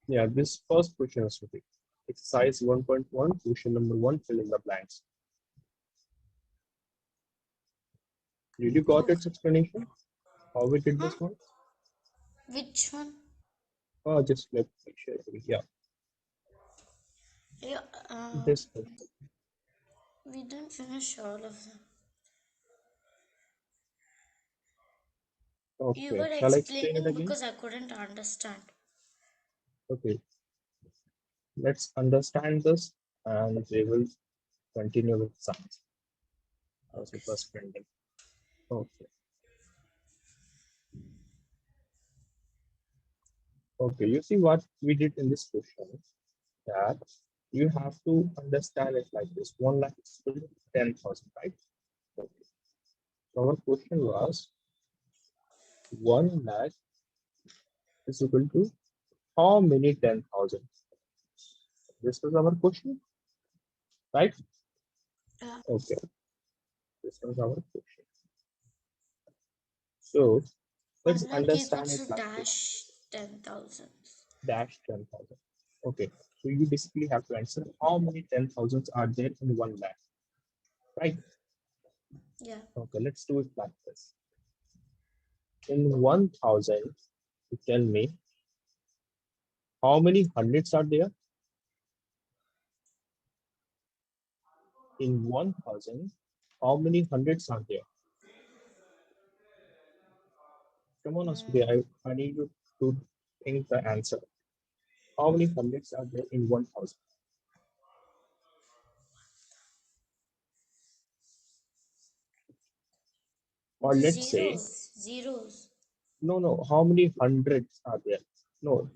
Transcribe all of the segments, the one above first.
Yeah, this first question is to be exercise 1.1, question number 1, fill in the blanks. Did you got its Okay. explanation? How we did Huh? this one? Which one? Just let me share it. Yeah, Yeah, this question. we didn't finish all of them. You Okay, were shall I explain it explaining again? because I couldn't understand. Okay, let's understand this and we will continue with science as Okay, it sir. was pending. Okay, okay, you see what we did in this question, that you have to understand it like this. 1 lakh is equal to 10,000, right? Okay. So our question was 1 lakh is equal to how many 10,000? This was our question, right? Yeah. Okay, this was our question. So let's 1 lakh understand equals it to like this. dash 10,000. Dash 10,000. Okay, so you basically have to answer how many 10,000s are there in 1 lakh, right? Yeah. Okay, let's do it like this. In 1,000, you tell me how many hundreds are there? In 1,000, how many hundreds are there? Come on, Ashwathi, Mm, I need you to think the answer. How many hundreds are there in 1,000? Or the let's say, zeros. no, how many hundreds are there? No,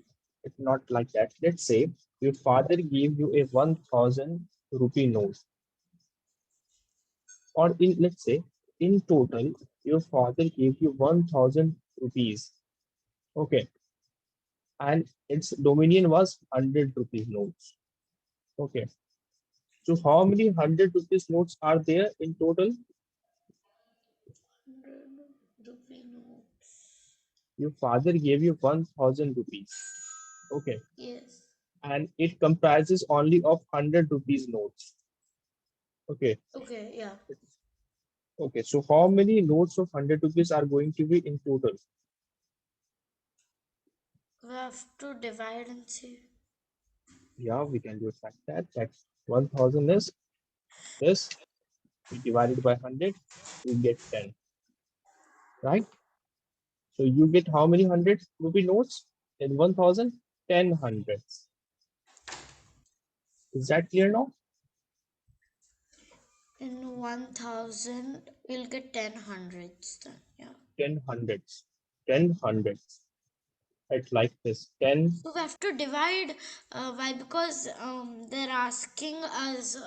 it's not like that. Let's say your father gave you a 1,000 rupee note. Or in, let's say, in total, your father gave you 1,000 rupees. Okay. And its dominion was 100 rupees notes. Okay. So how many 100 rupees notes are there in total? 100 rupee notes. Your father gave you 1,000 rupees. Okay. Yes. And it comprises only of 100 rupees notes. Okay. Okay, yeah. Okay. So how many notes of 100 rupees are going to be in total? We have to divide and see. Yeah, we can do it like that. That 1,000 is this. We divide it by 100. We get 10. Right? So you get how many 100 rupee notes in 1,000? 10 hundreds. Is that clear now? In 1,000, we'll get 10 hundreds then. Yeah. 10 hundreds. 10 hundreds. It's like this. 10, So we have to divide. Why? Because they're asking us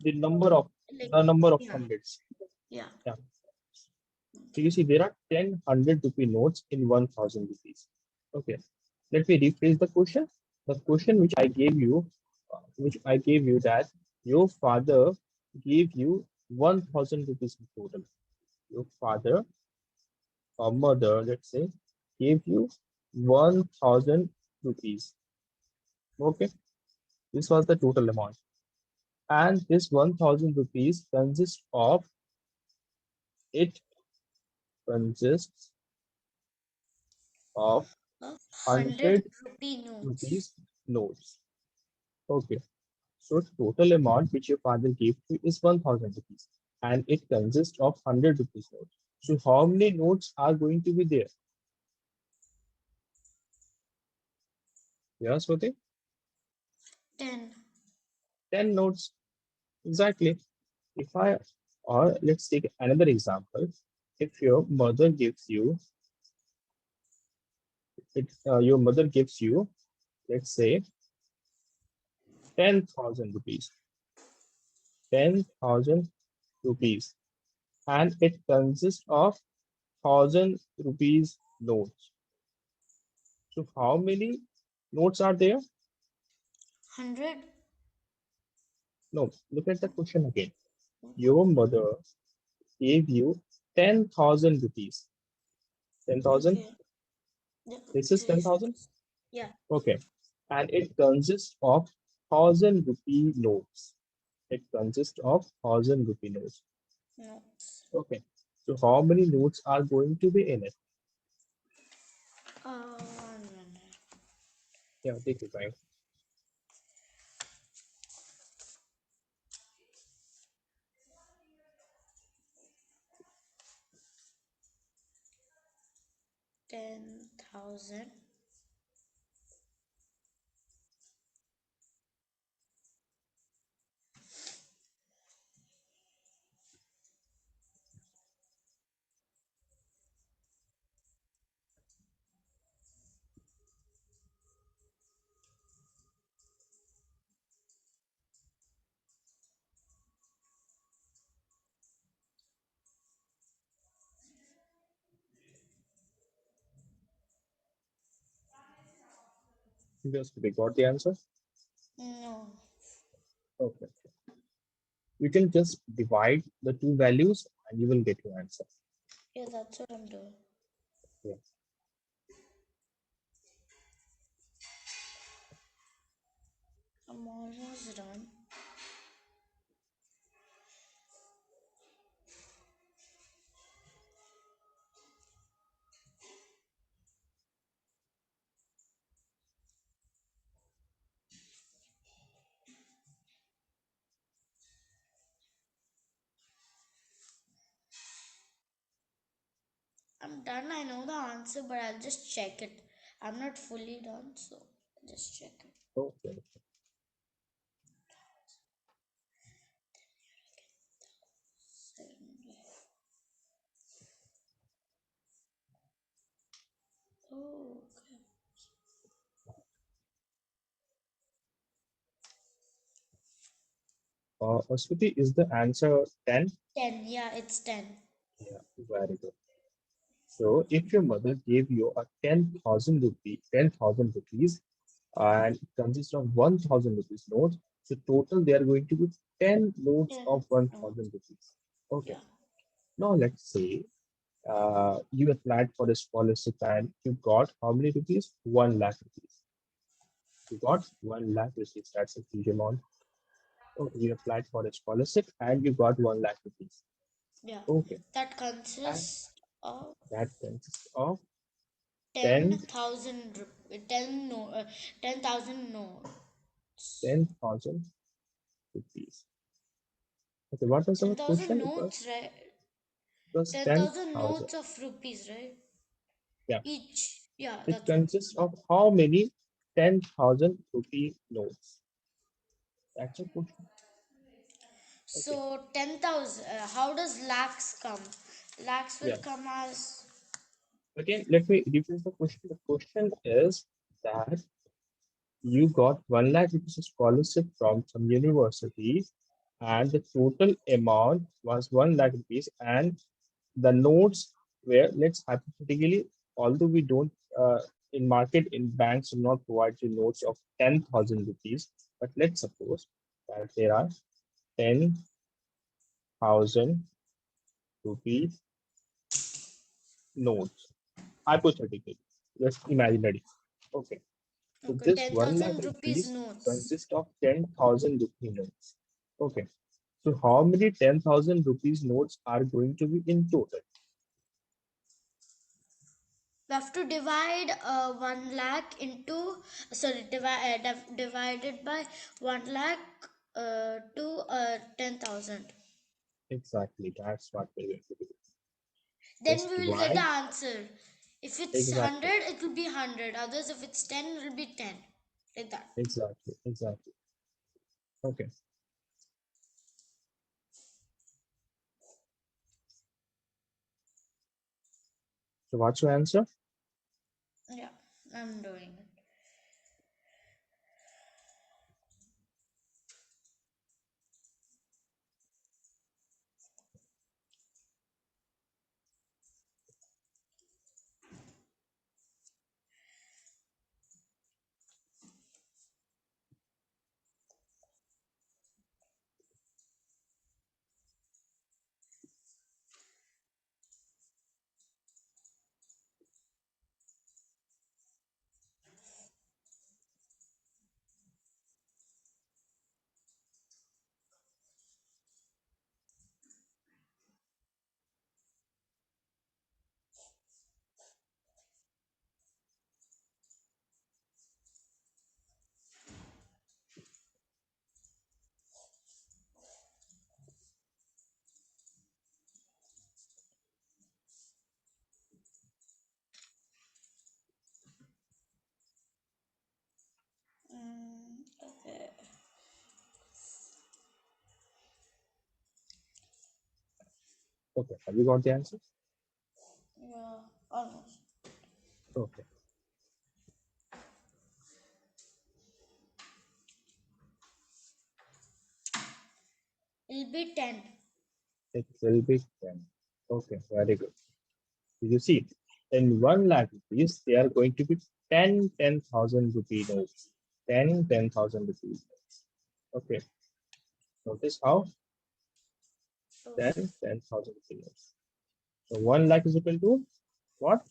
the number of like, the number of yeah, hundreds. yeah. Yeah. So Okay. you see, there are 10 100 rupee notes in 1,000 rupees. Okay. Let me rephrase the question. The question which I gave you that your father gave you 1,000 rupees in total. Your father or mother, let's say, gave you 1,000 rupees. Okay. This was the total amount. And this 1,000 rupees it consists of 100 100 rupee notes. rupees notes. Okay. So total amount which your father gave you is 1,000 rupees and it consists of 100 rupees notes. So how many notes are going to be there? Yes, okay. 10. 10 notes. Exactly. If I, or let's take another example. If your mother gives you, let's say, 10,000 rupees, 10,000 rupees, and it consists of 1,000 rupees notes. So how many notes are there? 100? No, look at the question again. Your mother gave you 10,000 rupees. 10,000. Okay. Yeah, This is please. 10,000. Yeah. Okay. and it consists of 1,000 rupee notes. It consists of 1,000 rupee notes. Notes. Okay. So how many notes are going to be in it? 1 minute. Yeah, take your time. 10,000. Just we got the answer. No. Okay. You can just divide the two values and you will get your answer. Yeah, that's what I'm doing. Yeah. I'm almost done. I'm done. I know the answer, but I'll just check it. I'm not fully done, so just check it. Okay. Oh, okay. Ashwathi, is the answer 10? 10. Yeah, it's 10. Yeah, very good. So if your mother gave you a 10,000 rupees, and it consists of 1,000 rupees notes, so total there are going to be 10 notes 10. of Oh, 1,000 rupees. Okay. yeah. Now let's say you applied for a scholarship and you got how many rupees? 1 lakh rupees. You got 1 lakh rupees. That's a huge amount. Okay, you applied for a scholarship and you got 1 lakh rupees. Yeah. Okay. That And consists of that consists of 10 10,000 10 no 10,000 notes. 10,000 rupees. Okay, what was our 10,000 question? notes, right? It was 10,000 10,000. notes of rupees, right? Yeah. Each. Yeah, It that's what. consists of how many 10,000 rupee notes? That's a question. Okay. So 10,000, how does lakhs come? Lakhs will Yeah. come as Again, let me rephrase the question. The question is that you got 1 lakh rupees scholarship from some university, and the total amount was 1 lakh rupees, and the notes were, let's hypothetically, although we don't in market, in banks do not provide you notes of 10,000 rupees, but let's suppose that there are 10,000 rupees notes, hypothetically, just imaginary. Okay. So okay, this 1 lakh 10,000 rupees rupees notes. consists of 10,000 rupee notes. Okay. So how many 10,000 rupees notes are going to be in total? We have to divide 1 lakh into, sorry, divided by 1 lakh to 10,000. Exactly. That's what we're going to do. Then Just we will get the divide. answer. If it's Exactly. 100, it will be 100. Others, if it's 10, it will be 10. Like that. Exactly. Exactly. Okay. So what's your answer? Yeah, I'm doing it. Okay, have you got the answer? Yeah, almost. Okay, It'll be 10. it will be 10. Okay, very good. You see, in 1 lakh rupees, they are going to be 10,000 rupee notes. 10,000 rupees. Okay, notice how Oh, 10,000 rupee notes. So 1 lakh is equal to what?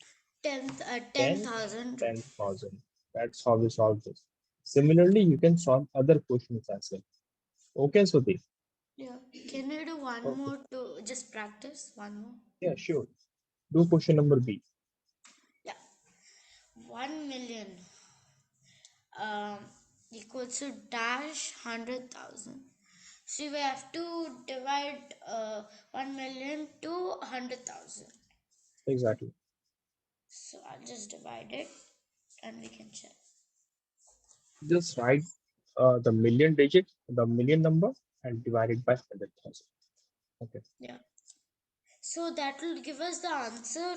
10, 10,000 rupees. 10,000. That's how we solve this. Similarly, you can solve other questions as well. Okay, Sudeep. Yeah. Can you do one Okay. more to just practice? One more? Yeah, sure. Do question number B. Yeah. 1 million um, equals to dash 100,000. So we have to divide 1 million to 100,000. Exactly. So I'll just divide it and we can check. Just write the million digit, the million number, and divide it by 100,000. Okay. Yeah. So that will give us the answer.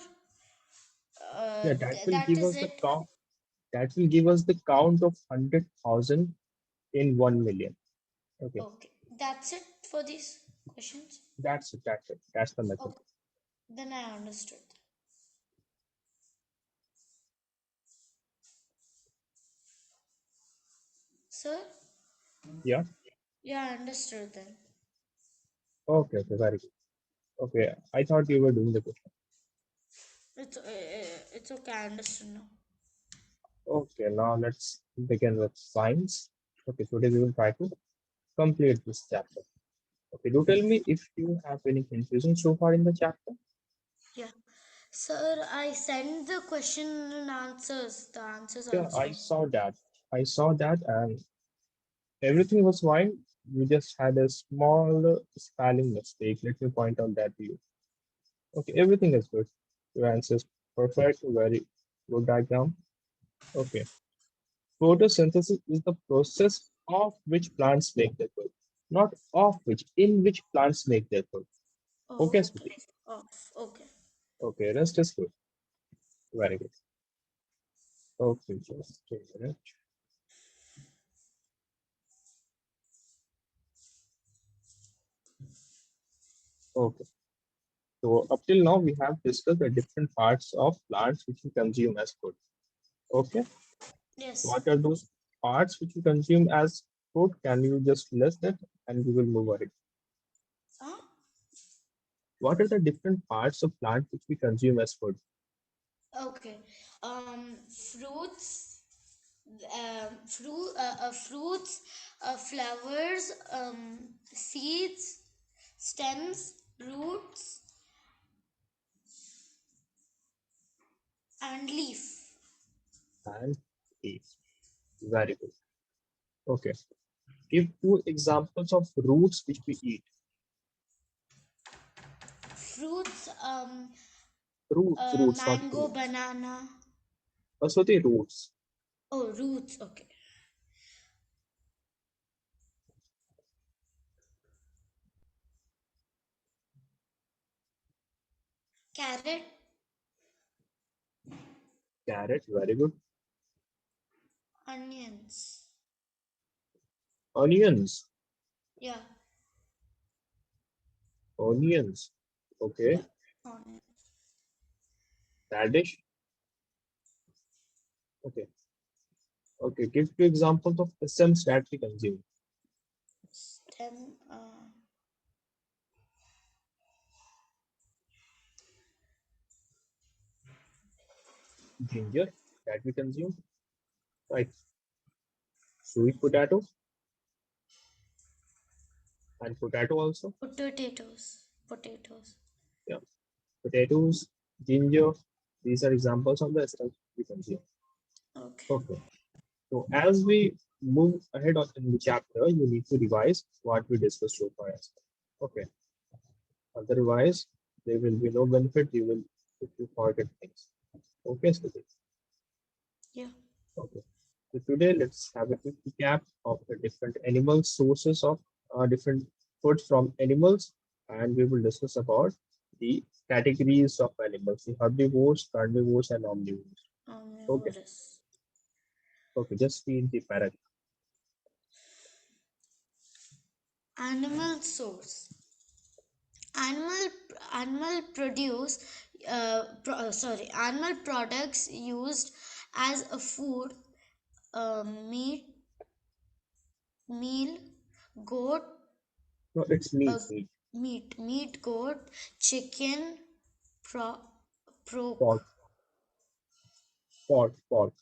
Yeah, that will That give is us the it. count. That will give us the count of 100,000 in 1 million. Okay. Okay. That's it for these questions. That's it. That's it. That's the method. Okay. Then I understood. Sir? Yeah. Yeah, I understood then. Okay. Okay. Very good. Okay. I thought you were doing the question. It's okay. I understood now. Okay. Now let's begin with science. Okay. Today we will try to complete this chapter. Okay. Do tell me if you have any confusion so far in the chapter. Yeah. Sir, I sent the question and answers. The answers Yeah, I also. saw that. I saw that, and everything was fine. We just had a small spelling mistake. Let me point out that to you. Okay, everything is good. Your answer is perfect. Very good diagram. Okay. Photosynthesis is the process of which plants make their food, not of which, in which plants make their food. Okay, Oh, Smriti. okay. Off. Okay. Okay, rest is good. Very good. Okay, just a minute. Okay. So up till now, we have discussed the different parts of plants which we consume as food. Okay. Yes. What are those parts which we consume as food? Can you just list it and we will move ahead? Huh? What are the different parts of plant which we consume as food? Okay. Fruits. Fruits, flowers, seeds, stems, roots, and leaf. And leaves. Very good. Okay. Give two examples of roots which we eat. Fruits, Roots, not mango, fruits. banana. Also the roots. Oh, roots. Okay. Carrot, Carrot, very good. onions. Onions. Yeah, Onions. yeah, Okay. onions. Radish. Okay. Okay. Give two examples of stems that we consume. Stem, Ginger that we consume. Right. Sweet potato and potato also. potatoes. Yeah. Potatoes, ginger. These are examples of the stems we consume. Okay. Okay. So as we move ahead in the chapter, you need to revise what we discussed so far as well. Okay. Otherwise, there will be no benefit. You will if you forget things. Okay, so Yeah. okay. So today let's have a quick recap of the different animal sources of different food from animals, and we will discuss about the categories of animals, the herbivores, carnivores, and omnivores. Okay, Omnivorous. okay, just read the paragraph. Animal source. Animal animal produce animal products used as a food, meat, meal, goat, No, it's uh, meat, meat, meat, goat, chicken, pro, pork. pork, pork,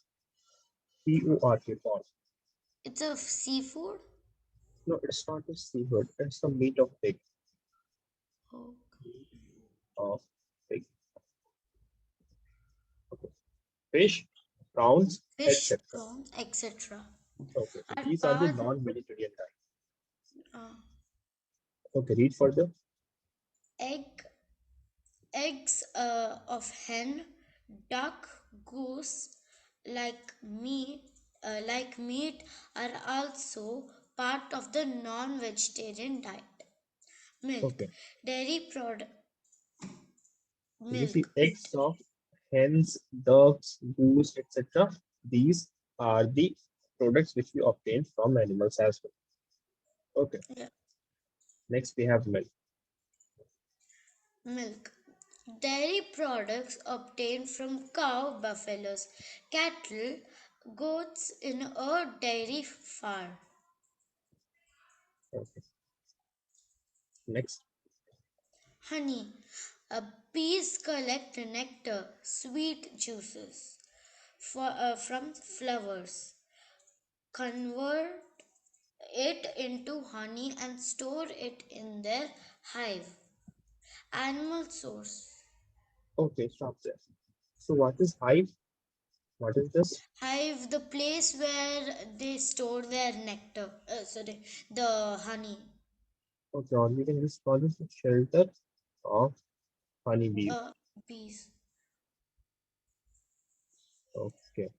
P-O-R-K, pork. It's a seafood. No, it's not a seafood. It's the meat of pig, Oh, of pig. Okay. Fish, prawns, fish, etc. prawns, etc. Okay, so Are these are the part non-vegetarian diet. uh, Okay, read further. egg eggs of hen, duck, goose, like meat, are also part of the non-vegetarian diet. Milk, Okay, dairy product, so you see milk. eggs of hens, ducks, goose, etc. These are the products which we obtain from animals as well. Okay, Yeah, next we have milk. milk. Dairy products obtained from cow, buffaloes, cattle, goats in a dairy farm. Okay, next. Honey. Bees collect nectar, sweet juices from flowers, convert it into honey, and store it in their hive. Animal source. Okay, stop there. So what is hive? What is this? Hive, the place where they store their nectar. The honey. Okay, or we can just call this a shelter of honeybees. Uh, Bees. Okay,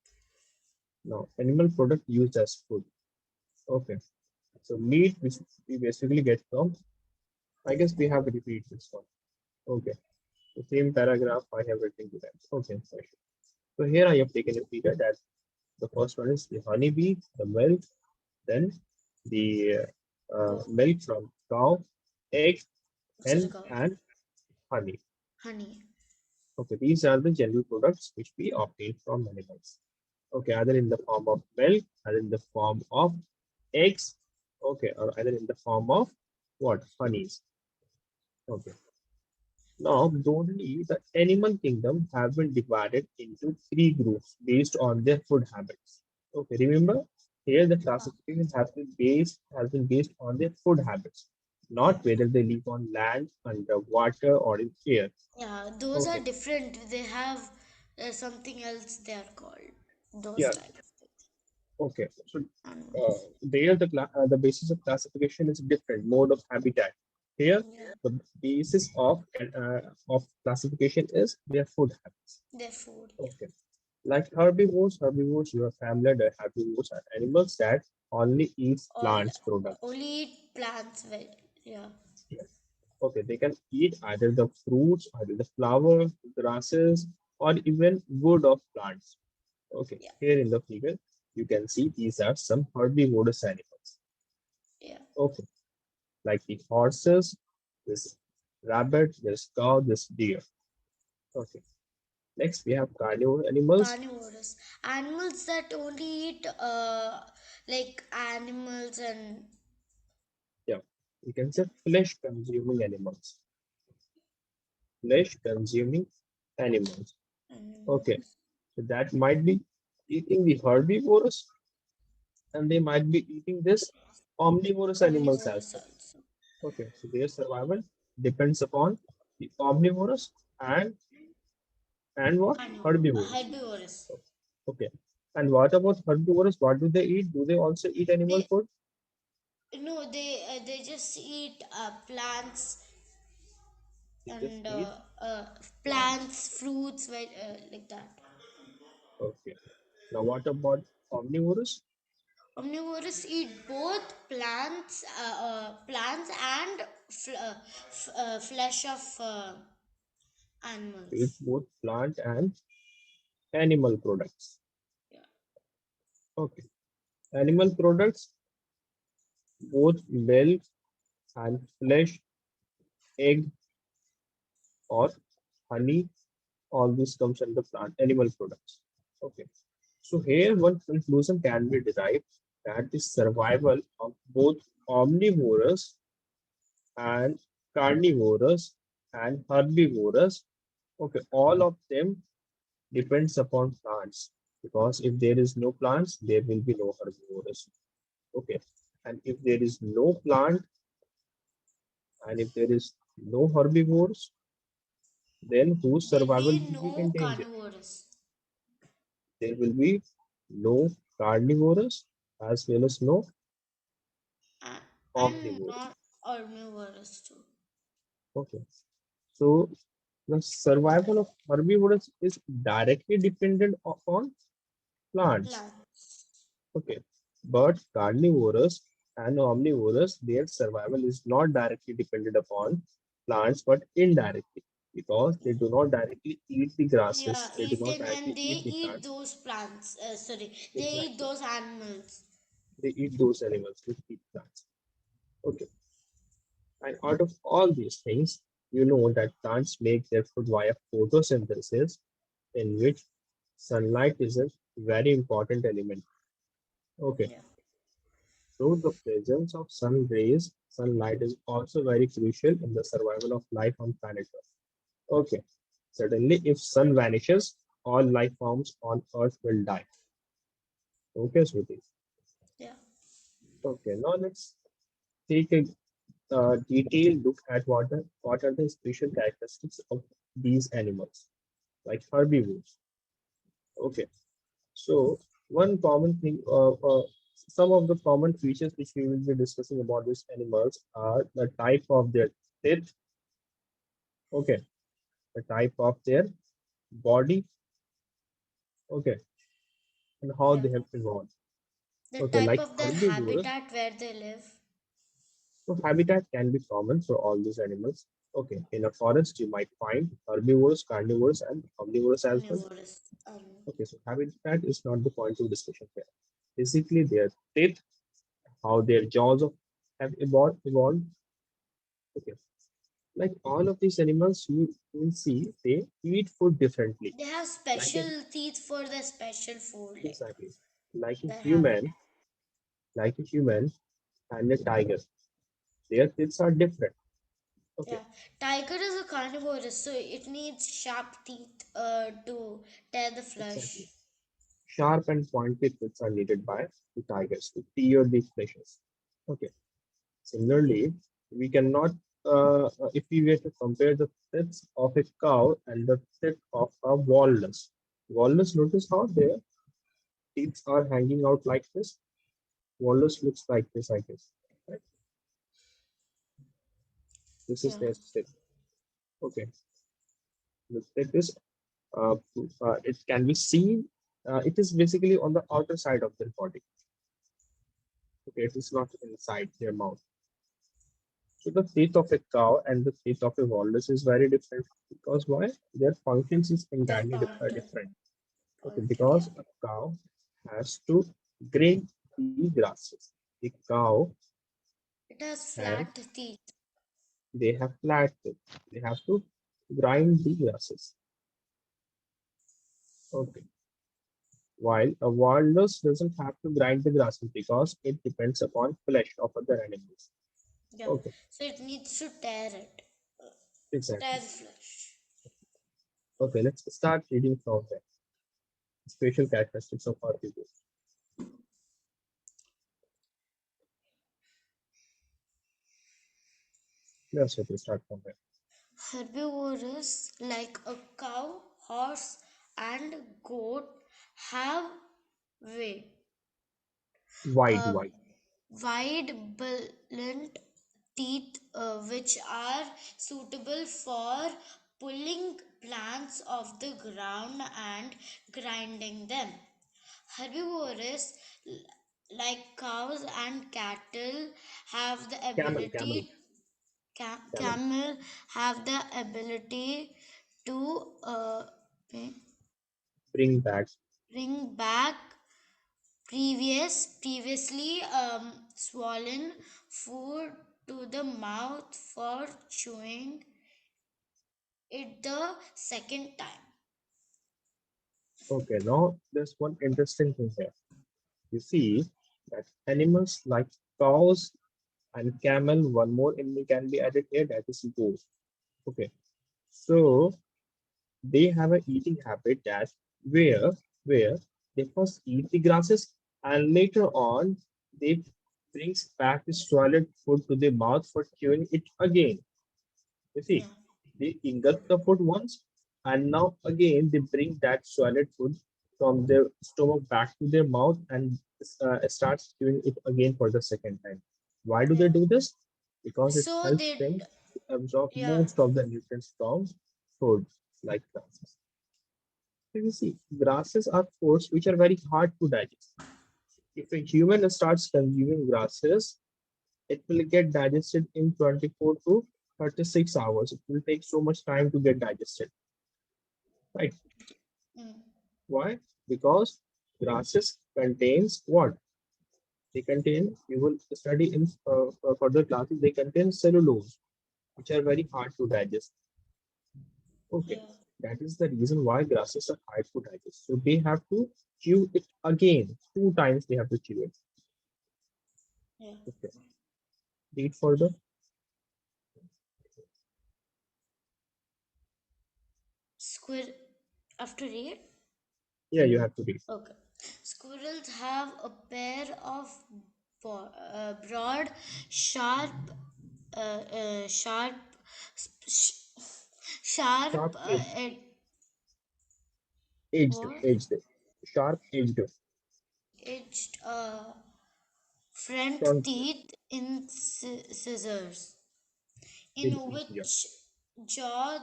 now animal product used as food. Okay, so meat which we basically get from, I guess we have to repeat this one. Okay, the same paragraph I have written to them. Okay, fine. So here I have taken a figure that the first one is the honeybee, the milk, then the Go. milk from cow, egg, Sorry, hen, go. and honey. Honey. Okay, these are the general products which we obtain from animals. Okay, either in the form of milk, either in the form of eggs, okay, or either in the form of what? Honeys. Okay. Now, broadly, the animal kingdom have been divided into three groups based on their food habits. Okay, remember here the classification has been based on their food habits, not whether they live on land, underwater, or in air. Yeah, those are Okay, different. They have something else they are called. Those yeah, type of things. okay. So Animals. there the basis of classification is different mode of habitat. Here Yeah. the basis of classification is their food habits. Their food. Yeah. Okay. Like herbivores, you have familiar that herbivores are animals that only eat All plants products. only eat plants. Yeah. Yes. Okay, they can eat either the fruits, either the flower, grasses, or even wood of plants. Okay, Yeah. here in the figure, you can see these are some herbivorous animals. Yeah. Okay, like the horses, this rabbit, this cow, this deer. Okay, next we have carnivore animals. Carnivorous. Animals that only eat like animals and Yeah, you can yeah, say flesh consuming animals. Flesh consuming animals. Okay, animals. so that might be eating the herbivores and they might be eating this omnivorous animals as Omnivorous well. also. Okay, so their survival depends upon the omnivorous and what? Herbivores. Herbivorous. Okay. And what about herbivores? What do they eat? Do they also eat animal They food? no, they just eat plants They just and eat plants. plants, fruits, like that. Okay. Now what about omnivorous? Omnivorous eat both plants and flesh of. Eats Animals. both plant and animal products. Yeah. Okay. Animal products, both milk and flesh, egg or honey, all this comes under plant animal products. Okay. So here one conclusion can be derived that the survival of both omnivorous and carnivorous and herbivorous, okay, all of them depends upon plants, because if there is no plants, there will be no herbivores. Okay. And if there is no plant and if there is no herbivores, then whose There will survival be will be no in danger? carnivores There will be no carnivorous as well as no and omnivores. not omnivorous too. Okay. So the survival of herbivores is directly dependent upon plants. Plants. Okay. But carnivorous and omnivorous, their survival is not directly dependent upon plants, but indirectly, because they do not directly eat the Yeah, grasses, they do not eating and directly they eat the eat plants. those plants. Sorry, they eat Exactly. those animals. They eat those animals which eat plants. Okay. And out of all these things, you know that plants make their food via photosynthesis, in which sunlight is a very important element. Okay. Yeah. So the presence of sun rays, sunlight is also very crucial in the survival of life on planet Earth. Okay. Suddenly, if sun vanishes, all life forms on Earth will die. Okay, Shruti. Yeah. Okay, now let's take a detailed look at what are the special characteristics of these animals, like herbivores. Okay, so one common thing, some of the common features which we will be discussing about these animals are the type of their teeth, okay, the type of their body, okay, and how Yeah. they have evolved. The Okay, type like of their herbivores, habitat where they live. so habitat can be common for all these animals. Okay, in a forest you might find herbivores, carnivores, and omnivores as well. Omnivorous. Okay, so habitat is not the point of discussion here. Basically, their teeth, how their have evolved. Okay, like all of these animals, you will see they eat food differently. They have Like a special teeth for their special food, like exactly, like a their human, habitat. like a human and a tiger. Their teeth are different. Okay, Yeah. Tiger is a carnivorous, so it needs sharp teeth to tear the exactly. flesh. Sharp and pointed teeth are needed by the tigers to tear the fleshes. Okay. Similarly, we cannot, if we were to compare the teeth of a cow and the teeth of a walrus, notice how their teeth are hanging out like this. Walrus looks like this, I guess. Right? This is Yeah. their teeth. Okay. The teeth is, it can be seen. It is basically on the outer side of their body. Okay, it is not inside their mouth. So the teeth of a cow and the teeth of a walrus is very different, because why? Their functions is They're entirely pointed. different. Okay, Pointed, yeah. because a cow has to graze the grasses. The cow It has has flat teeth. they have flat teeth. They have to grind the grasses. Okay. While a walrus doesn't have to grind the grasses because it depends upon flesh of other animals. Yeah. Okay, So it needs to tear it. Uh, Tear exactly. the flesh. Okay, let's start reading from there. Special characteristics of herbivores. Yes, okay, start from there. Herbivores like a cow, horse, and goat have weight, Wide, uh, wide. wide, blunt teeth, which are suitable for pulling plants off the ground and grinding them. Herbivores like cows and cattle have the Camel, camel, ability camel. camel have the ability to Bring back. bring back previously swollen food to the mouth for chewing it the second time. Okay, now there's one interesting thing here. You see that animals like cows and camel, one more animal can be added here, that is goat. Okay, so they have a eating habit that where where they first eat the grasses and later on they brings back the swallowed food to the mouth for chewing it again. You see, Yeah. they ingest the food once and now again they bring that swallowed food from their stomach back to their mouth and start chewing it again for the second time. Why do they Yeah. do this? Because it So helps they them to absorb yeah. most of the nutrients from food like grasses. So you see, grasses are foods which are very hard to digest. If a human starts consuming grasses, it will get digested in 24 to 36 hours. It will take so much time to get digested, right? Mm, Why? Because grasses contains what? They contain, you will study in further classes, they contain cellulose, which are very hard to digest. Okay, yeah. that is the reason why grasses are hard to digest. So they have to chew it again. Two times they have to chew it. Yeah. Okay, read further. Squid after it. Yeah, you have to read. Okay. Squirrels have a pair of broad, sharp, sharp, sh- sharp, Sharp edged, what? edged, sharp edged Edged front front teeth in scissors, in in each jaw. which jaw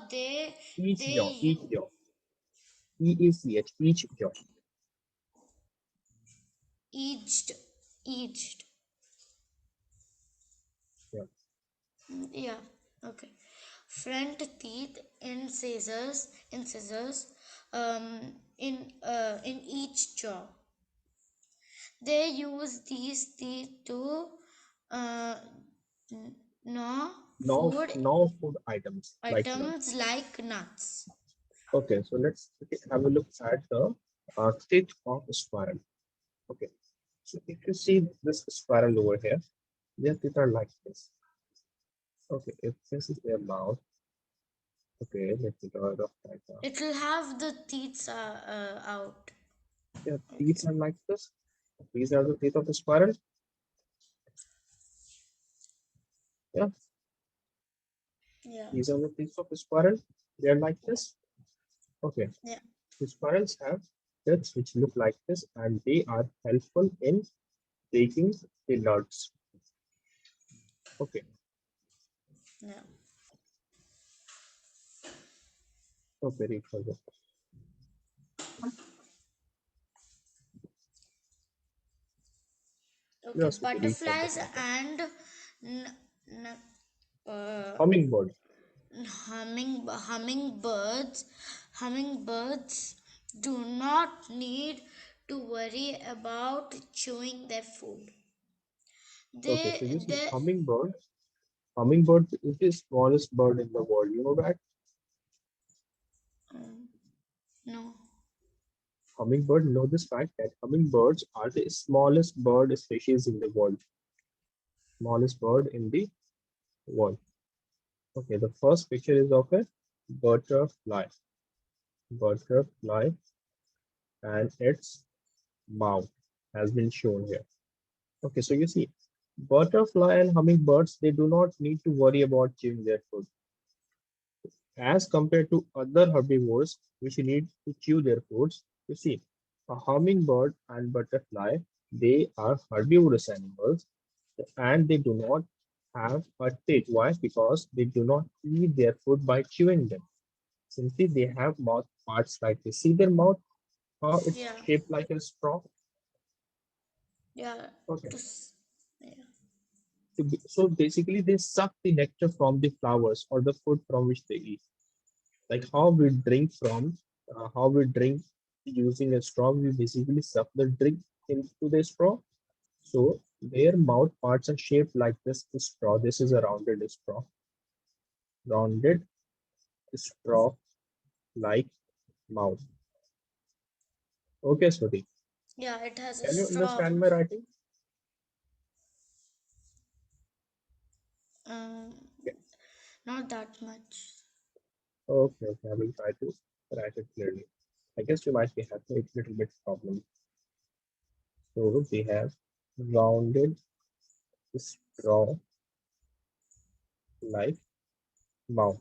Each they jaw, each jaw. EACH, each jaw. edged edged. Yeah. Yeah. Okay. Front teeth in scissors in each jaw. They use these teeth to uh, gnaw Now, food now food items like items nuts. like nuts. Okay, so let's have a look at the teeth of a squirrel. Okay, so if you see this squirrel over here, their teeth are like this. Okay, if this is their mouth, okay, let me draw it up like that. It will have the teeth out. Their Okay. teeth are like this. These are the teeth of the squirrel. Yeah, Yeah. these are the teeth of the squirrel. They are like this. Okay, Yeah. the squirrels have teeth which look like this, and they are helpful in taking the nuts. Okay, Yeah. okay, read further. Okay. Yes, okay, read further. Butterflies and n- n- uh, Hummingbird. hummingbirds do not need to worry about chewing their food. Okay, so you see, They hummingbird. Hummingbird is the smallest bird in the world. You know that? um, no. Hummingbird know this fact that hummingbirds are the smallest bird species in the world. Smallest bird in the world. Okay, the first picture is of a butterfly. Butterfly and its mouth has been shown here. Okay, so you see, butterfly and hummingbirds, they do not need to worry about chewing their food. As compared to other herbivores which need to chew their foods, you see, a hummingbird and butterfly, they are herbivorous animals and they do not have a teeth. Why? Because they do not eat their food by chewing them. Simply they have mouth parts like this. See their mouth, how it's Yeah. shaped like a straw. Yeah. Okay. Yeah. So basically they suck the nectar from the flowers or the food from which they eat. Like how we drink using a straw, we basically suck the drink into the straw. So their mouth parts are shaped like this straw. This is a rounded straw like mouth. Okay, Swati, Yeah, it has a can you straw. understand my writing? Um, Okay, Not that much. okay, I will try to write it clearly. I guess you might be having a little bit problem. So we have rounded straw like mouth.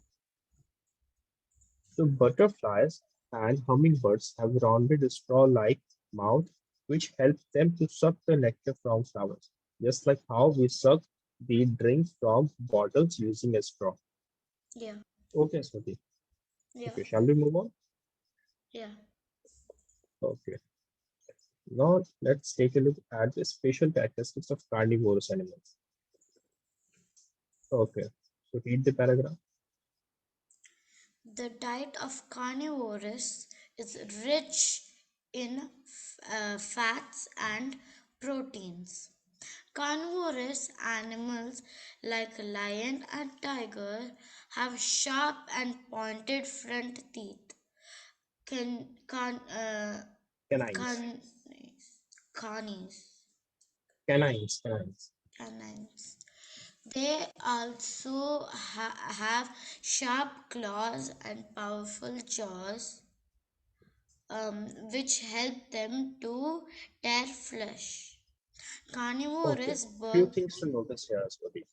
So butterflies and hummingbirds have rounded straw-like mouth, which helps them to suck the nectar from flowers, just like how we suck the drink from bottles using a straw. Yeah, Okay, Swati. yeah, Okay, shall we move on? yeah. Okay. Now let's take a look at the special characteristics of carnivorous animals. Okay. So read the paragraph. The diet of carnivores is rich in fats and proteins. Carnivorous animals like lion and tiger have sharp and pointed front teeth. Can, can, Canines. can, Carnies, Canines. canines. They also have sharp claws and powerful jaws, which help them to tear flesh. Okay. Carnivorous Few birds, things to notice here, Swati.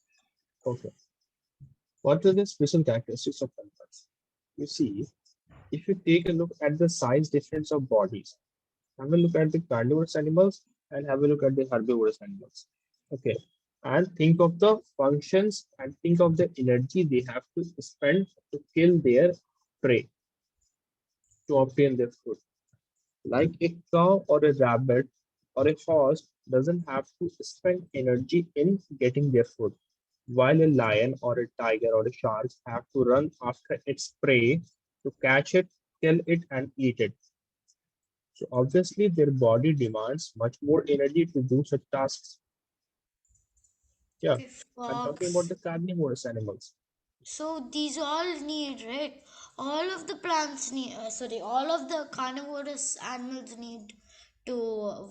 Okay. What are the special characteristics of animals? You see, if you take a look at the size difference of bodies, have a look at the carnivorous animals and have a look at the herbivorous animals. Okay. And think of the functions and think of the energy they have to spend to kill their prey to obtain their food. Like a cow or a rabbit or a horse doesn't have to spend energy in getting their food, while a lion or a tiger or a shark have to run after its prey to catch it, kill it, and eat it. So obviously their body demands much more energy to do such tasks. Yeah, okay, I'm talking about fox. the carnivorous animals. So these all need, right? All of the plants need, all of the carnivorous animals need to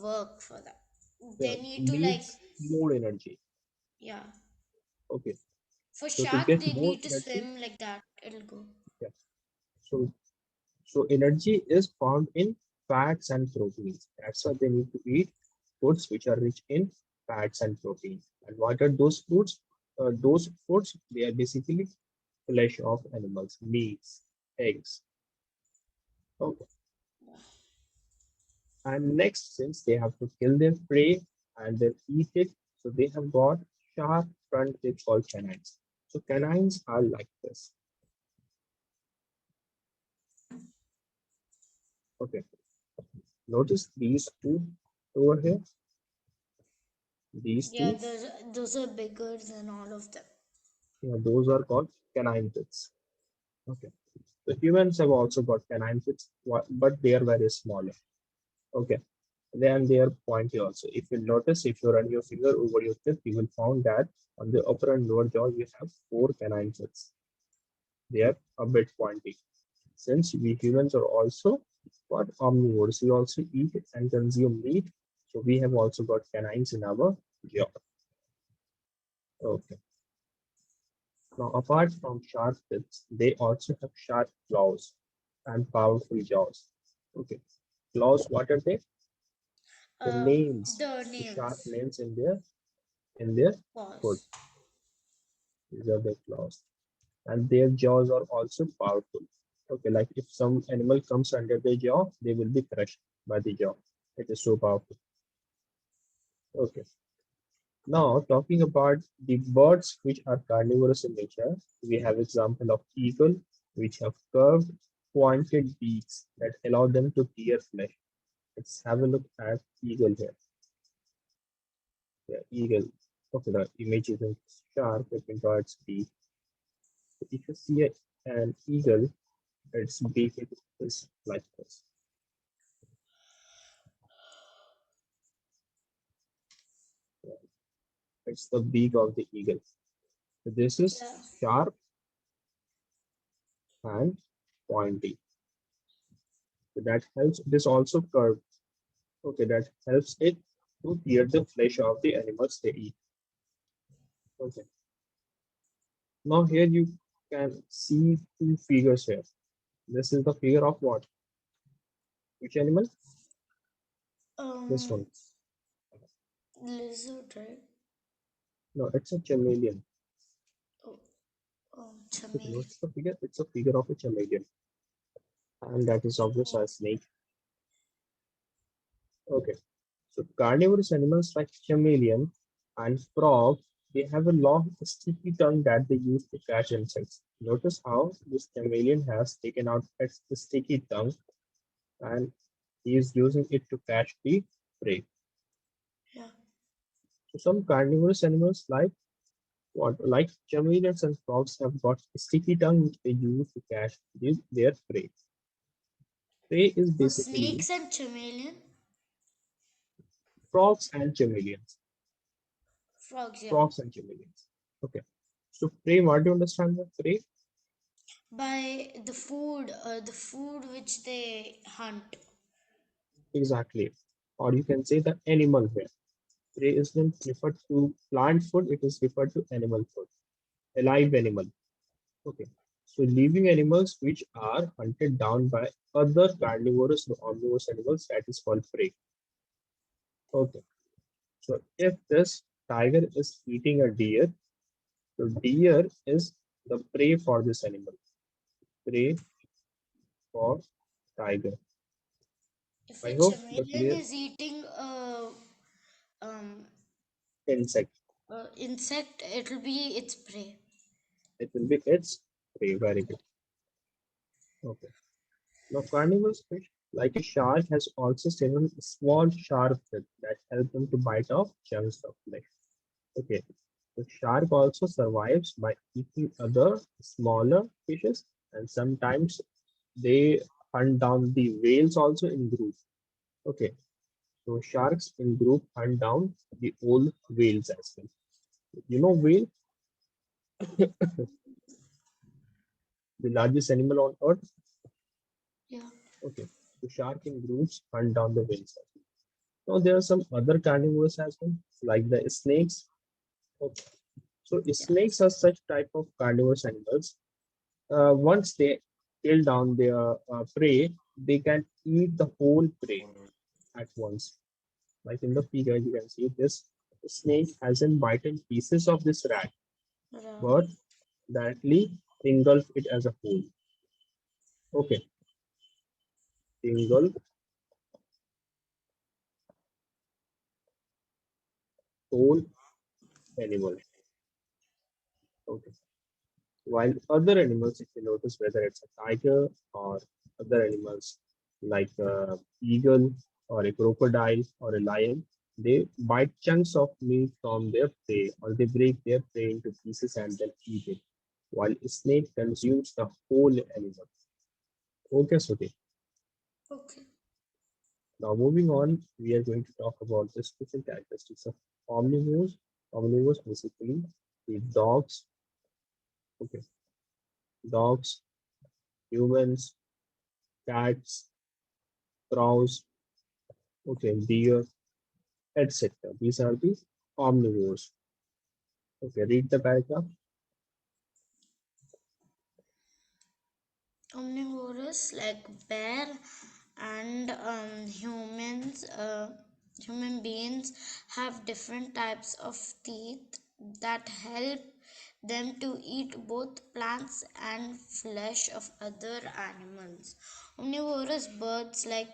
work for that. Yeah, They need to, like, needs more energy. yeah. Okay, For so to shark, get they more need to energy, swim like that. It'll go. yeah. So energy is found in fats and proteins. That's why they need to eat foods which are rich in fats and protein. And what are those foods? Those foods, they are basically flesh of animals, meats, eggs. Okay. And next, since they have to kill their prey and then eat it, so they have got sharp front teeth called canines. So canines are like this. Okay. Notice these two over here. These Yeah, two, those are bigger than all of them. those are called canine teeth. Okay. The humans have also got canine teeth, but they are very smaller. Okay. Then they are pointy also. If you notice, if you run your finger over your teeth, you will find that on the upper and lower jaw you have four canine teeth. They are a bit pointy. Since we humans are also what omnivores, we also eat and consume meat. So we have also got canines in our jaw. Okay. Now, apart from sharp teeth, they also have sharp claws and powerful jaws. Okay. Claws, what are they? The nails, The the sharp nails, nails in their foot. paws. These are the claws. And their jaws are also powerful. Okay, like if some animal comes under the jaw, they will be crushed by the jaw. It is so powerful. Okay. Now talking about the birds which are carnivorous in nature, we have example of eagle which have curved, pointed beaks that allow them to tear flesh. Let's have a look at eagle here. Yeah, eagle. Okay, the image is sharp, it its beak. If you see an eagle, Its beak is like this. It's the beak of the eagle. So this is Yeah. sharp and pointy. So that helps. It is also curved. Okay, that helps it to tear the flesh of the animals they eat. Okay. Now here you can see two figures here. This is the figure of what? Which animal? This Um, one. lizard, right? No, it's a chameleon. Oh, Okay, chameleon. what's the figure? It's a figure of a chameleon. And that is obvious Oh, a snake. Okay. So carnivorous animals like chameleon and frog, they have a long sticky tongue that they use to catch insects. Notice how this chameleon has taken out its sticky tongue and he is using it to catch the prey. yeah. So some carnivorous animals like chameleons and frogs have got sticky tongue which they use to catch their prey. Prey is Oh, basically snakes and chameleon. frogs and chameleons. Frogs, yeah. Frogs and chameleons. Okay. So prey, what do you understand by prey? By the food which they hunt. Exactly. Or you can say the animal here. Prey isn't referred to plant food, it is referred to animal food. A live animal. Okay. So living animals which are hunted down by other carnivorous or omnivorous animals, that is called prey. Okay. So if this tiger is eating a deer, so deer is the prey for this animal. Prey for tiger. If I a hope the chameleon clear is eating a um, insect. insect, it'll be its prey. It will be its prey. Very good. Okay. Now, carnivorous fish, like a shark, has also several small sharp teeth that help them to bite off chunks of flesh. Okay, the shark also survives by eating other smaller fishes, and sometimes they hunt down the whales also in group. Okay, so sharks in group hunt down the old whales as well. You know whale, the largest animal on earth. Yeah. Okay, so shark in groups hunt down the whales. Now there are some other carnivores as well, like the snakes. Okay. So Yeah. snakes are such type of carnivorous animals. Once they kill down their prey, they can eat the whole prey at once. Like in the figure, you can see this snake hasn't bitten pieces of this rat, Right. but directly engulf it as a whole. Okay, engulf whole animal. Okay. While other animals, if you notice, whether it's a tiger or other animals like a eagle or a crocodile or a lion, they bite chunks of meat from their prey or they break their prey into pieces and then eat it. While a snake consumes the whole animal. Okay, Suti. Okay. Now moving on, we are going to talk about the special characteristics of omnivores. Omnivores basically the dogs, okay, dogs, humans, cats, crows, okay, deer, etc. These are the omnivores. Okay, read the paragraph. Omnivorous like bear and human beings have different types of teeth that help them to eat both plants and flesh of other animals. Omnivorous birds like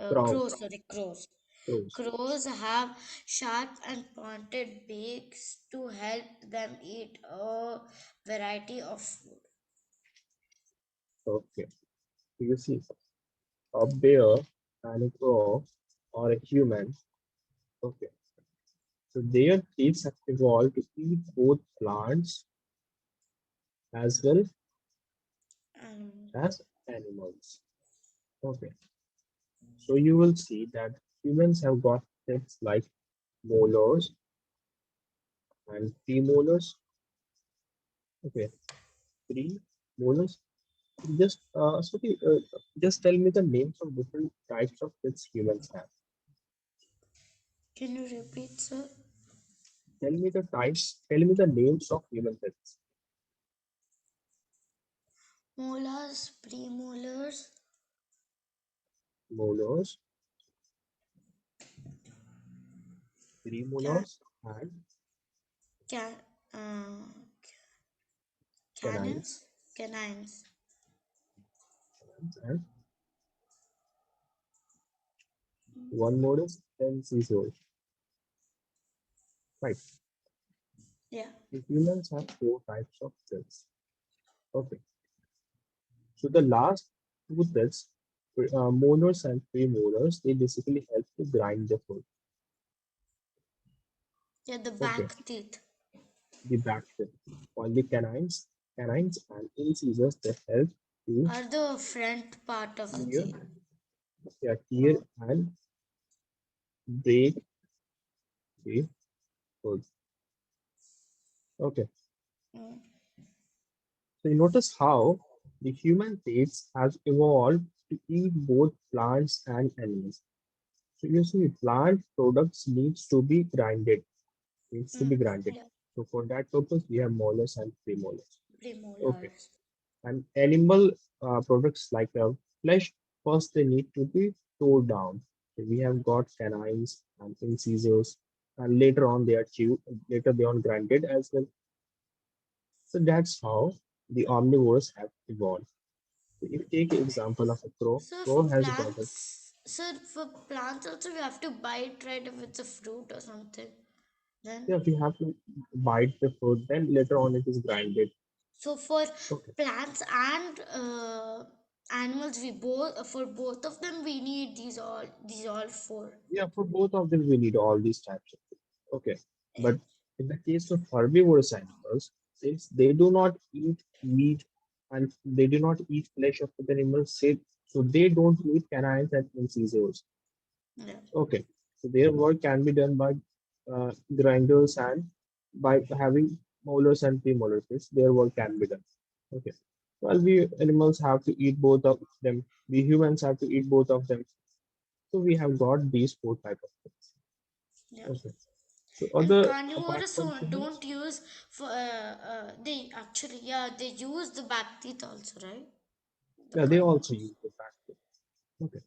Crow, crows, sorry, crows. crows. Crows have sharp and pointed beaks to help them eat a variety of food. Okay, so you see, a bear and a crow or a human. Okay, so their teeth have evolved to eat both plants as well as animals. Okay, so you will see that humans have got things like molars and premolars. Okay, premolars. Just tell me the names of different types of teeth humans have. Can you repeat, sir? Tell me the types. Tell me the names of human teeth. Molars, premolars, Molars, can, premolars, and can, uh, canines, canines. canines. And one more is incisors. Right. Yeah. The humans have four types of teeth. Okay. So the last two teeth, molars and premolars, they basically help to grind the food. Yeah, the Okay. back teeth The back teeth. While the canines and incisors, they help to are the front part of the tear, teeth. yeah, tear and break the food. Okay. Mm. So you notice how the human taste has evolved to eat both plants and animals. So you see, plant products needs to be grinded. Yeah, So for that purpose, we have molars and premolars. Okay. premolars. And animal products like flesh, first they need to be tore down. So we have got canines and incisors, and later on they are chewed, later they are grinded as well. So that's how the omnivores have evolved. So if you take an example of a crow, So for crow has got a, plants, so for plants also we have to bite, right, if it's a fruit or something. Then, yeah, we have to bite the fruit, then later on it is grinded. so for Okay. plants and animals, we both for both of them we need these all four. Yeah, for both of them we need all these types of things. Okay. Yeah, But in the case of herbivorous animals, since they do not eat meat and they do not eat flesh of the animals, so they don't need canines and incisors. yeah, Okay. So their work can be done by grinders and by having molars and premolars, their work can be done. Okay. Well, we animals have to eat both of them. We humans have to eat both of them. So we have got these four type of things. yeah. Okay. So And other apart carnivores from don't humans, use for they actually, yeah, they use the back teeth also, right? The yeah, they also carnivores. use the back teeth. Okay.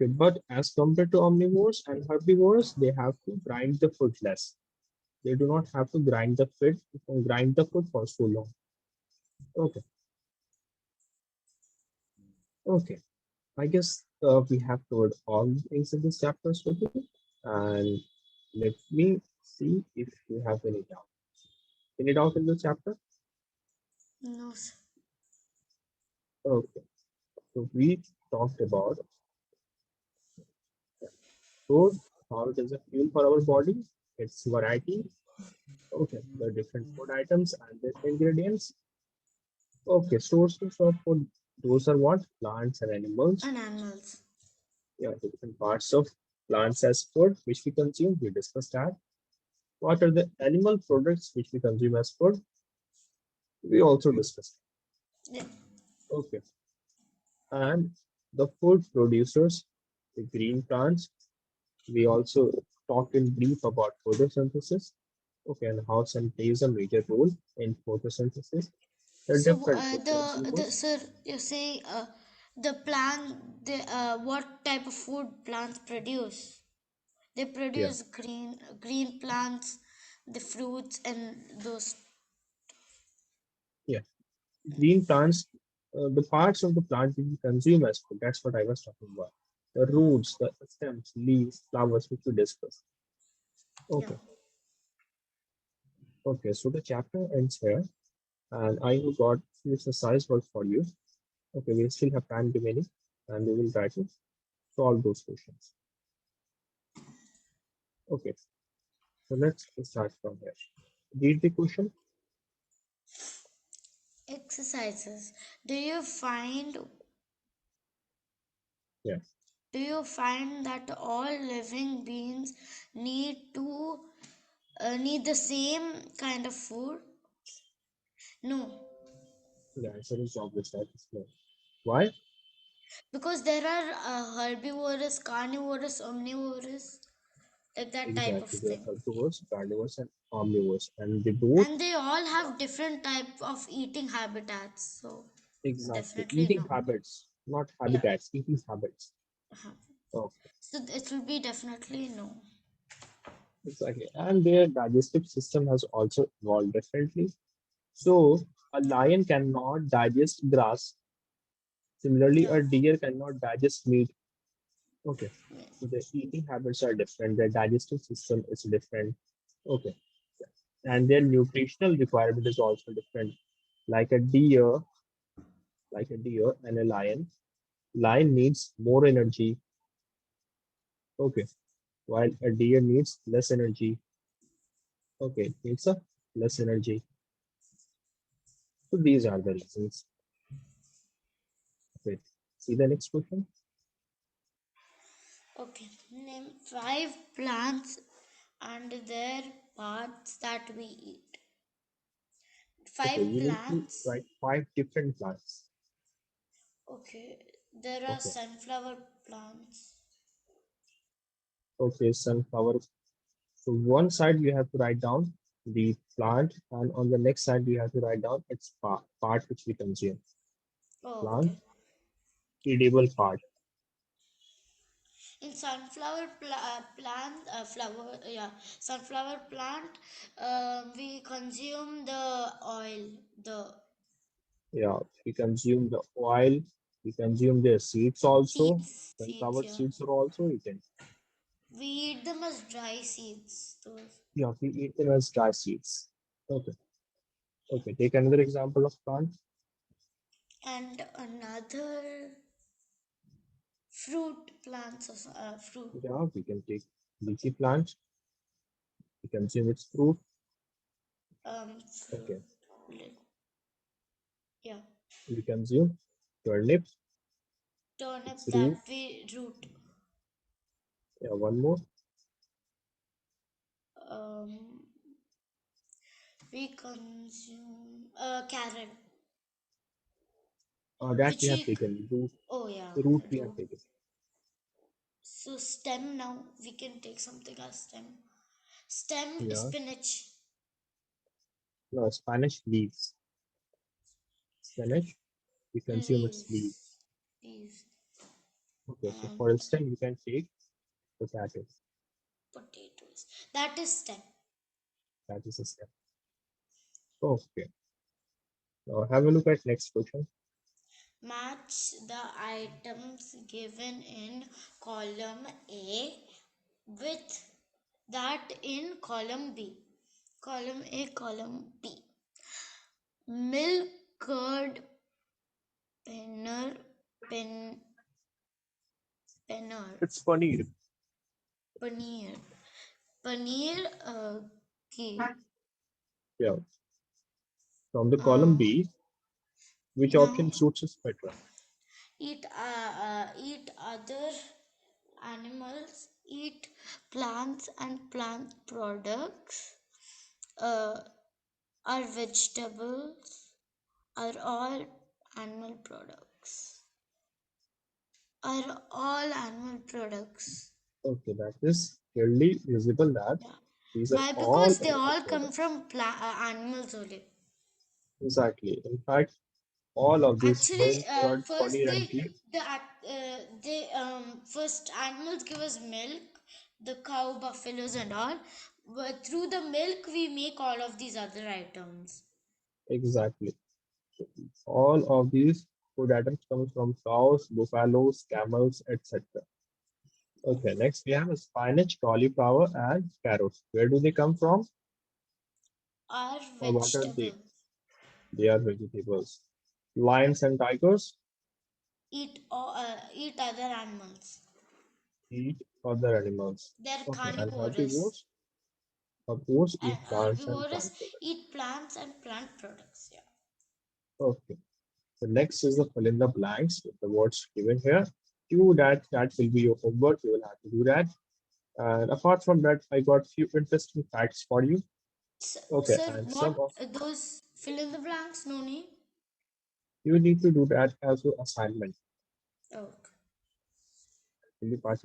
Okay. But as compared to omnivores and herbivores, they have to grind the food less. They do not have to grind the food for so long. Okay. Okay. I guess we have covered all the things in this chapter, Swati. And let me see if you have any doubt. Any doubt in the chapter? No, sir. Okay. So we talked about food, how it is a fuel for our body, its variety, okay, the different food items and the ingredients. Okay, sources of food, those are what? Plants and animals. And animals. Yeah, the different parts of plants as food, which we consume. We discussed that. What are the animal products which we consume as food? We also discussed. Yeah. Okay. And the food producers, the green plants. We also talked in brief about photosynthesis. Okay, and how sun plays a major role in photosynthesis. There are So different food the consumers. sir, you're saying the plant, the what type of food plants produce? They Yeah, produce green plants, the fruits and those. yeah. Green plants, the parts of the plant we consume as food. That's what I was talking about. The roots, the stems, leaves, flowers, which we discussed. Yeah. Okay, okay. So the chapter ends here, and I have got few exercise work for you. Okay, we still have time remaining, and we will try to solve those questions. Okay, so let's start from here. Read the question. Exercises. Do you find Yeah, do you find that all living beings need to need the same kind of food? No, the answer is obvious. That is no. Why? because there are herbivorous, carnivorous, omnivorous, like that type of Exactly. They are thing. herbivores, carnivores, and omnivores, and they both And they all have different type of eating habitats. So exactly definitely eating no. habits, not Yeah. habitats. Eating habits. Uh-huh. Okay, So it will be definitely no. exactly. And their digestive system has also evolved differently. So a lion cannot digest grass. Similarly, Yeah. a deer cannot digest meat. Okay. Yes. So their eating habits are different. Their digestive system is different. Okay. And their nutritional requirement is also different. Like a deer, like a deer and a lion. Lion needs more energy. Okay. While a deer needs less energy. Okay. It needs a less energy. So these are the reasons. Wait. See the next question? Okay. Name five plants and their parts that we eat. Okay. Five You need to plants. write five different plants. Okay. There are Okay. sunflower plants. Okay. Sunflower. So one side you have to write down the plant, and on the next side you have to write down its part which we consume. Oh, Plant, okay. edible part. In sunflower plant, flower, yeah, sunflower plant, we consume the oil, the Yeah, we consume the oil. We consume their seeds also. seeds, Sunflower yeah. seeds are also eaten. We eat them as dry seeds, those, Yeah, we eat them as dry seeds. Okay. yeah. Okay. Take another example of plant. And another fruit plants, fruit, Yeah, we can take lychee plant. We consume its fruit. fruit, Okay. yeah, We consume turnip, its turnip root. that we root, Yeah, one more. um, we consume carrot, That we which have we, taken. Root, oh yeah, root we have root. taken. So stem now we can take something as stem. Stem Yeah. spinach, No, Spanish leaves. Spinach, we consume its leaf. leaves, leaves, Okay, so for and instance, you can take potato. potatoes. That is stem. That is a step. Okay. Now have a look at next question. Match the items given in column A with that in column B. Column A, column B. Milk, curd, penner, pen, penner, It's paneer. paneer, paneer, ghee. Yeah. From the column Uh, B, which option Now suits us better? eat other animals, eat plants and plant products, uh, are vegetables, are all animal products, are all animal products. Okay, that is clearly visible that Yeah. these are Why? all Because they animal all come products. from animals only. Exactly. In fact, all of these Actually, milk, curd, first paneer, and ghee. they first animals give us milk, the cow, buffaloes, and all. But through the milk, we make all of these other items. Exactly. All of these food items come from cows, buffaloes, camels, etc. Okay, next we have spinach, cauliflower, and carrots. Where do they come from, Are or what are they? vegetables. They are vegetables. Lions and tigers Eat other animals. eat other animals. They're Okay, and carnivorous. herbivores And eat plants and herbivorous plant products. eat plants and plant products. Yeah. Okay. So next is the fill in the blanks with the words given here. Do that will be your homework. You will have to do that. And apart from that, I got few interesting facts for you. Okay, Sir, and what some of those fill in the blanks? No need. you need to do that as your assignment. Oh, In the part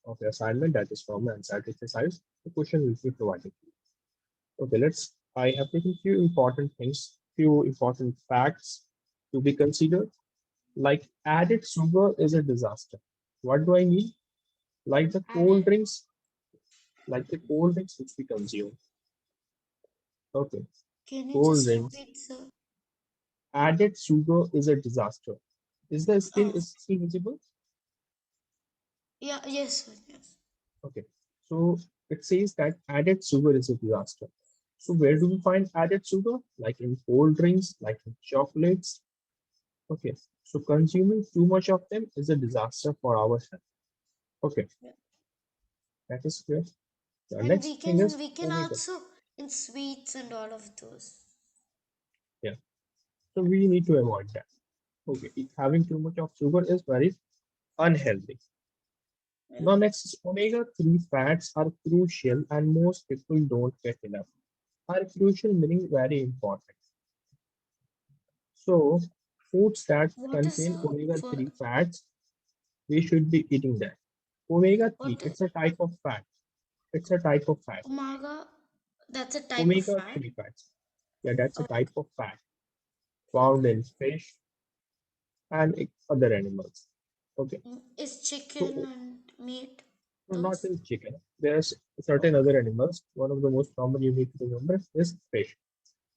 of the assignment that is from the answer exercise, the question will be provided. Okay, let's. I have taken few important things, few important facts to be considered. Like added sugar is a disaster. What do I mean? Like the cold added. drinks, like the cold drinks which we consume. Okay, Can you cold just drinks. repeat, sir? Added sugar is a disaster. Is the still Oh, is still visible? yeah, yes, sir, yes. Okay, so it says that added sugar is a disaster. So where do we find added sugar? Like in cold drinks, like in chocolates. Okay, so consuming too much of them is a disaster for our health. Okay, Yeah. that is clear. The And next thing is we can omega. also in sweets and all of those. Yeah, so we need to avoid that. Okay, having too much of sugar is very unhealthy. Yeah. Now, next is omega-3 fats are crucial and most people don't get enough. Are crucial meaning very important. So, foods that What is contain for omega-3 fats, we should be eating that. Omega-3, what it's a type of fat. It's a type of fat. omega? That's a type of fat. Omega-3 fats. Yeah, that's a Oh, type of fat found okay. in fish and other animals. Okay, Is chicken so and meat no, not those? in chicken. There's certain Okay. other animals. One of the most common you need to remember is fish.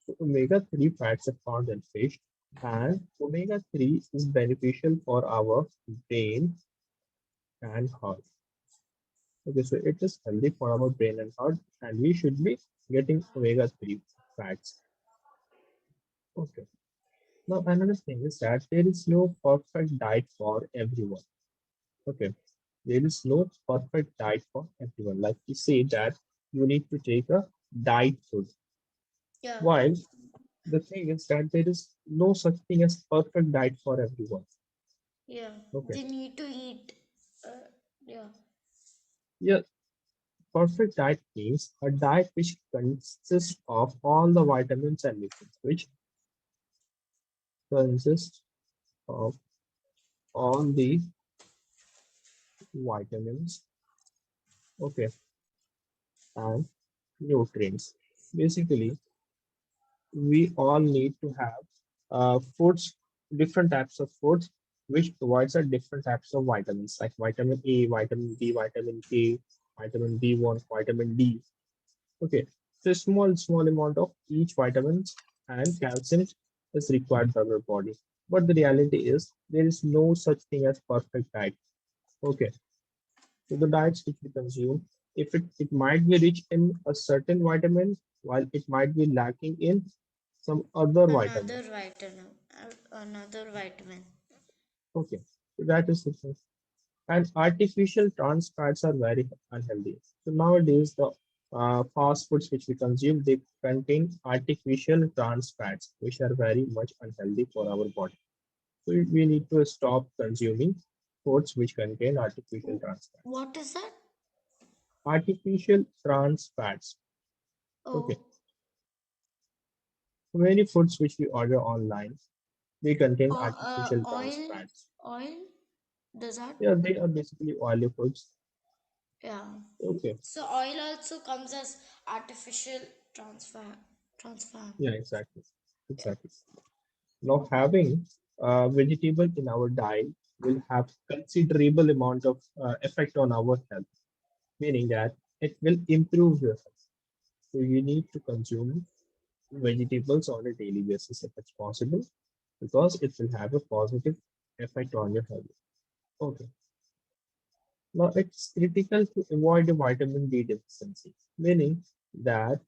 So omega-3 fats are found in fish, and omega-3 is beneficial for our brain and heart. Okay, so it is healthy for our brain and heart, and we should be getting omega-3 fats. Okay. Now another thing is that there is no perfect diet for everyone. Okay. There is no perfect diet for everyone. Like you say that you need to take a diet food. Yeah. While the thing is that there is no such thing as perfect diet for everyone. Yeah. Okay. They need to eat. Yeah. Yeah, perfect diet means a diet which consists of all the vitamins and nutrients, which consists of all the vitamins, okay, and nutrients. Basically, we all need to have foods, different types of foods, which provides us different types of vitamins, like vitamin A, vitamin B, vitamin K, vitamin B1, vitamin D. Okay, so small amount of each vitamins and calcium is required by our body. But the reality is there is no such thing as perfect diet. Okay, so the diets which we consume, if it might be rich in a certain vitamin, while it might be lacking in some other vitamin. Another vitamin. Another vitamin. Okay, so that is the thing. And artificial trans fats are very unhealthy. So nowadays, the fast foods which we consume, they contain artificial trans fats, which are very much unhealthy for our body. So we need to stop consuming foods which contain artificial trans fats. What is that? Artificial trans fats. Okay, Oh, so many foods which we order online, they contain artificial trans oil. fats. Oil. Does that? Yeah, they are basically oily foods. Yeah. Okay, So oil also comes as artificial transfer. Transfer. yeah, exactly. Yeah. Exactly. Now, having vegetable in our diet will have considerable amount of effect on our health, meaning that it will improve your health. So you need to consume vegetables on a daily basis if it's possible, because it will have a positive effect on your health. Okay. Now, it's critical to avoid a vitamin D deficiency, meaning that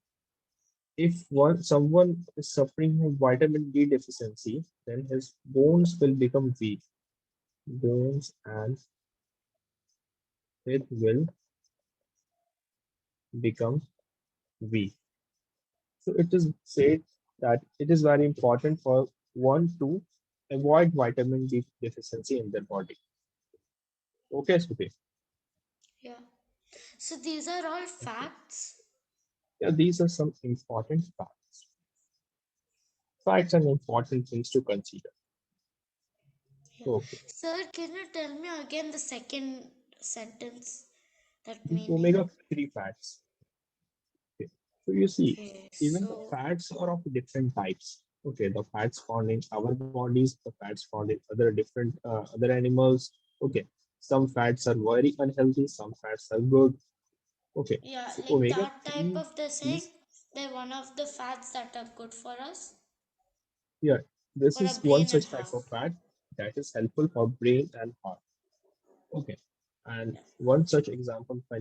if someone is suffering from vitamin D deficiency, then his bones will become weak. Bones and it will become weak. So it is said that it is very important for want to avoid vitamin D deficiency in their body. Okay, Smriti. Yeah. So these are all Okay. facts. Yeah, these are some important facts. Facts and important things to consider. Yeah. Okay. Sir, can you tell me again the second sentence? That The meaning? omega-3 fats. Okay. So you see, Okay, even the so fats are of different types. Okay, the fats found in our bodies, the fats found in other different other animals. Okay, some fats are very unhealthy, some fats are good. Okay, yeah, so like omega that type three of the saying, is they're one of the fats that are good for us, here. This for our is one brain and such type heart. of fat that is helpful for brain and heart. Okay, and Yeah. one such example